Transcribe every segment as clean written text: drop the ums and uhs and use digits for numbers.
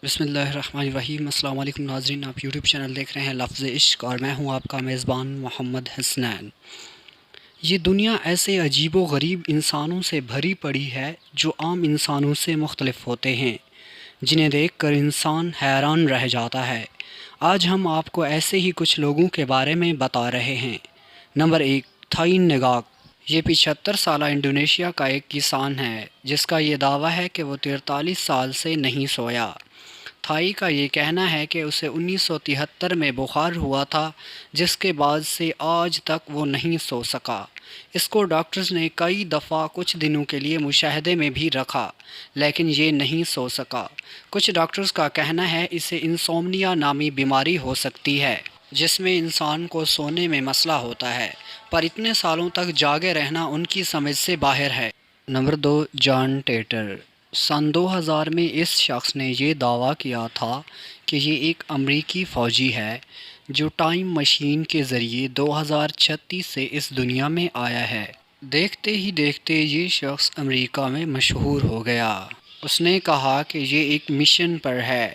بسم اللہ الرحمن الرحیم۔ السلام علیکم ناظرین، آپ یوٹیوب چینل دیکھ رہے ہیں لفظ عشق اور میں ہوں آپ کا میزبان محمد حسنین۔ یہ دنیا ایسے عجیب و غریب انسانوں سے بھری پڑی ہے جو عام انسانوں سے مختلف ہوتے ہیں، جنہیں دیکھ کر انسان حیران رہ جاتا ہے۔ آج ہم آپ کو ایسے ہی کچھ لوگوں کے بارے میں بتا رہے ہیں۔ نمبر 1، تھائی نگاک۔ یہ 75 سالہ انڈونیشیا کا ایک کسان ہے جس کا یہ دعویٰ ہے کہ وہ 43 سال سے نہیں سویا۔ تھائی کا یہ کہنا ہے کہ اسے 1973 میں بخار ہوا تھا، جس کے بعد سے آج تک وہ نہیں سو سکا۔ اس کو ڈاکٹرز نے کئی دفعہ کچھ دنوں کے لیے مشاہدے میں بھی رکھا، لیکن یہ نہیں سو سکا۔ کچھ ڈاکٹرز کا کہنا ہے اسے انسومنیا نامی بیماری ہو سکتی ہے، جس میں انسان کو سونے میں مسئلہ ہوتا ہے، پر اتنے سالوں تک جاگے رہنا ان کی سمجھ سے باہر ہے۔ نمبر 2، جان ٹیٹر۔ سن 2000 میں اس شخص نے یہ دعویٰ کیا تھا کہ یہ ایک امریکی فوجی ہے جو ٹائم مشین کے ذریعے 2036 سے اس دنیا میں آیا ہے۔ دیکھتے ہی دیکھتے یہ شخص امریکہ میں مشہور ہو گیا۔ اس نے کہا کہ یہ ایک مشن پر ہے۔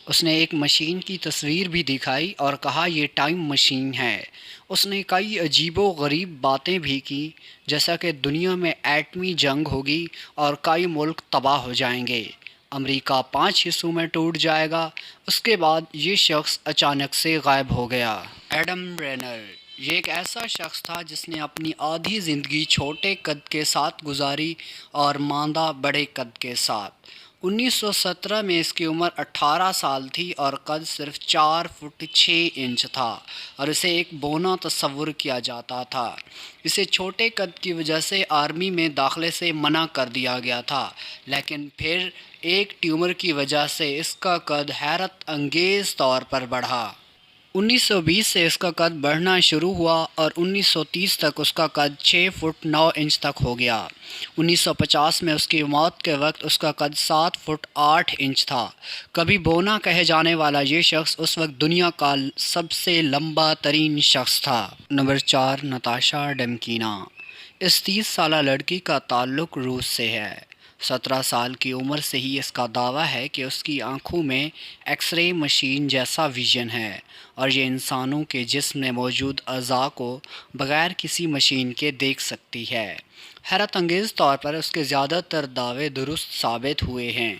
اس نے ایک مشین کی تصویر بھی دکھائی اور کہا یہ ٹائم مشین ہے۔ اس نے کئی عجیب و غریب باتیں بھی کی، جیسا کہ دنیا میں ایٹمی جنگ ہوگی اور کئی ملک تباہ ہو جائیں گے، امریکہ 5 حصوں میں ٹوٹ جائے گا۔ اس کے بعد یہ شخص اچانک سے غائب ہو گیا۔ Adam Renner. یہ ایک ایسا شخص تھا جس نے اپنی آدھی زندگی چھوٹے قد کے ساتھ گزاری اور ماندہ بڑے قد کے ساتھ۔ 1917 میں اس کی عمر 18 سال تھی اور قد صرف 4 فٹ 6 انچ تھا اور اسے ایک بونا تصور کیا جاتا تھا۔ اسے چھوٹے قد کی وجہ سے آرمی میں داخلے سے منع کر دیا گیا تھا، لیکن پھر ایک ٹیومر کی وجہ سے اس کا قد حیرت انگیز طور پر بڑھا۔ 1920 سے اس کا قد بڑھنا شروع ہوا اور 1930 تک اس کا قد 6 فٹ 9 انچ تک ہو گیا۔ 1950 میں اس کی موت کے وقت اس کا قد 7 فٹ 8 انچ تھا۔ کبھی بونا کہے جانے والا یہ شخص اس وقت دنیا کا سب سے لمبا ترین شخص تھا۔ نمبر 4، نتاشا ڈیمکینا۔ اس 30 سالہ لڑکی کا تعلق روس سے ہے۔ 17 سال کی عمر سے ہی اس کا دعویٰ ہے کہ اس کی آنکھوں میں ایکس رے مشین جیسا ویژن ہے اور یہ انسانوں کے جسم میں موجود اعضاء کو بغیر کسی مشین کے دیکھ سکتی ہے۔ حیرت انگیز طور پر اس کے زیادہ تر دعوے درست ثابت ہوئے ہیں۔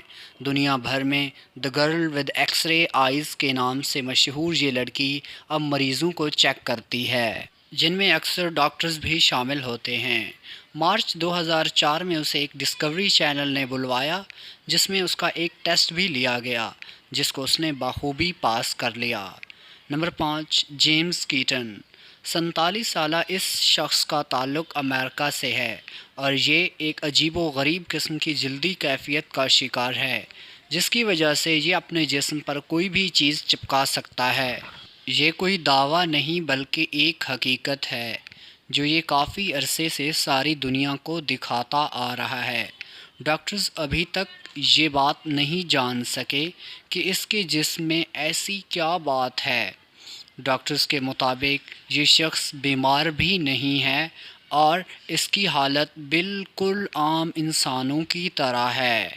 دنیا بھر میں the girl with X ray eyes کے نام سے مشہور یہ لڑکی اب مریضوں کو چیک کرتی ہے، جن میں اکثر ڈاکٹرز بھی شامل ہوتے ہیں۔ مارچ 2004 میں اسے ایک ڈسکوری چینل نے بلوایا، جس میں اس کا ایک ٹیسٹ بھی لیا گیا، جس کو اس نے بخوبی پاس کر لیا۔ Number 5، James کیٹن۔ 47 سالہ اس شخص کا تعلق امریکہ سے ہے اور یہ ایک عجیب و غریب قسم کی جلدی کیفیت کا شکار ہے، جس کی وجہ سے یہ اپنے جسم پر کوئی بھی چیز چپکا سکتا ہے۔ یہ کوئی دعویٰ نہیں بلکہ ایک حقیقت ہے جو یہ کافی عرصے سے ساری دنیا کو دکھاتا آ رہا ہے۔ ڈاکٹرز ابھی تک یہ بات نہیں جان سکے کہ اس کے جسم میں ایسی کیا بات ہے۔ ڈاکٹرز کے مطابق یہ شخص بیمار بھی نہیں ہے اور اس کی حالت بالکل عام انسانوں کی طرح ہے۔